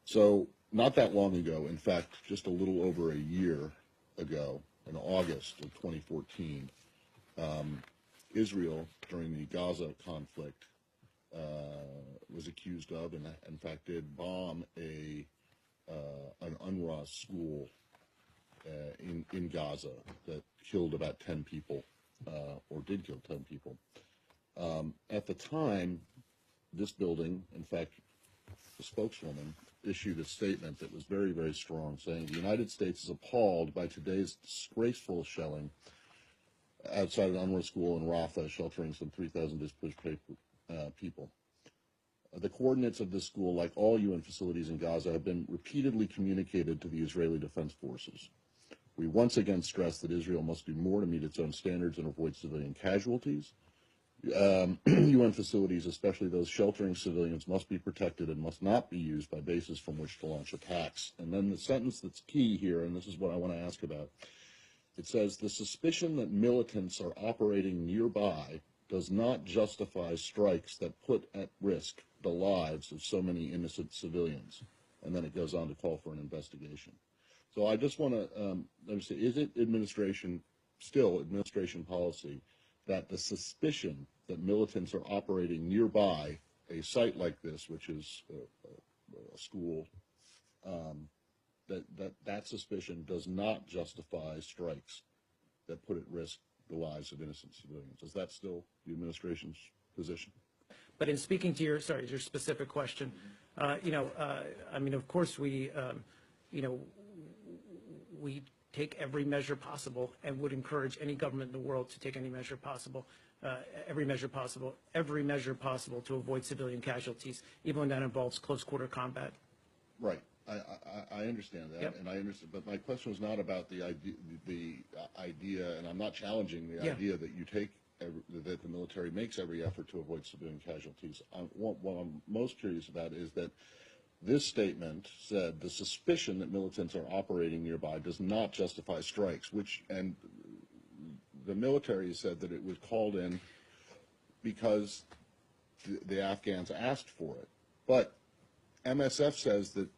So not that long ago, in fact, just a little over a year ago, in August of 2014, Israel, during the Gaza conflict, was accused of, and in fact did bomb an UNRWA school in Gaza that killed about 10 people, or did kill 10 people. At the time, this building, in fact, the spokeswoman issued a statement that was very, very strong, saying the United States is appalled by today's disgraceful shelling outside an UNRWA school in Rafah, sheltering some 3,000 displaced people. The coordinates of this school, like all UN facilities in Gaza, have been repeatedly communicated to the Israeli Defense Forces. We once again stress that Israel must do more to meet its own standards and avoid civilian casualties. UN facilities, especially those sheltering civilians, must be protected and must not be used by bases from which to launch attacks. And then the sentence that's key here, and this is what I want to ask about, it says, the suspicion that militants are operating nearby does not justify strikes that put at risk the lives of so many innocent civilians. And then it goes on to call for an investigation. So I just want to understand, is it still administration policy that the suspicion that militants are operating nearby a site like this, which is a school, that suspicion does not justify strikes that put at risk the lives of innocent civilians? Is that still the administration's position? But in speaking to your specific question, I mean, of course, we take every measure possible and would encourage any government in the world to take any measure possible, every measure possible to avoid civilian casualties, even when that involves close quarter combat. Right. I understand that, yep. And I understand. But my question was not about the idea, and I'm not challenging the idea that you take that the military makes every effort to avoid civilian casualties. What I'm most curious about is that this statement said the suspicion that militants are operating nearby does not justify strikes, and the military said that it was called in because the Afghans asked for it. But MSF says that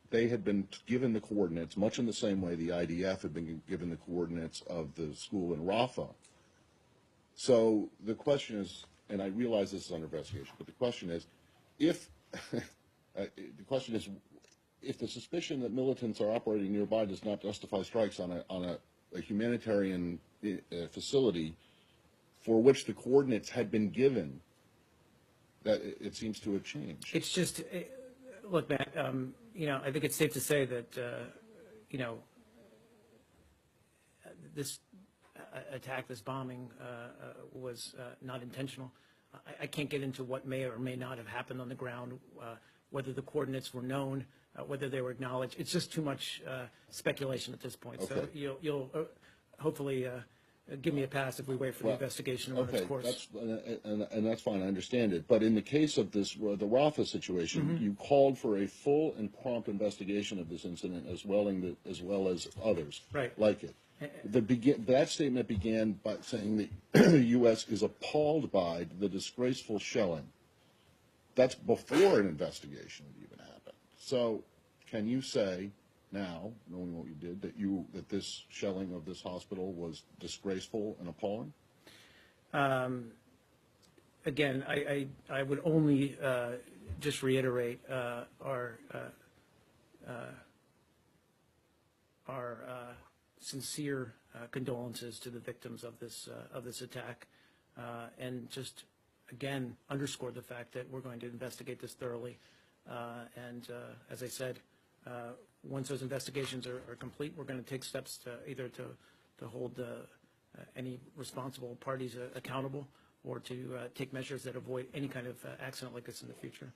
they had been given the coordinates, much in the same way the IDF had been given the coordinates of the school in Rafah. So the question is, and I realize this is under investigation, but the question is, if the suspicion that militants are operating nearby does not justify strikes on a humanitarian facility for which the coordinates had been given, that it seems to have changed. It's just, look, Matt, I think it's safe to say that, this attack, this bombing, was not intentional. I can't get into what may or may not have happened on the ground, whether the coordinates were known, whether they were acknowledged. It's just too much speculation at this point. Okay. So you'll hopefully give me a pass if we wait for the investigation to run its course. And that's fine. I understand it. But in the case of the Rafah situation, you called for a full and prompt investigation of this incident as well as others like it. That statement began by saying that the U.S. is appalled by the disgraceful shelling. That's before an investigation had even happened. So can you say now, knowing what you did, that this shelling of this hospital was disgraceful and appalling? Again, I would only just reiterate our sincere condolences to the victims of this attack, and just again underscore the fact that we're going to investigate this thoroughly. And as I said, once those investigations are complete, we're going to take steps to either to hold any responsible parties accountable, or to take measures that avoid any kind of accident like this in the future.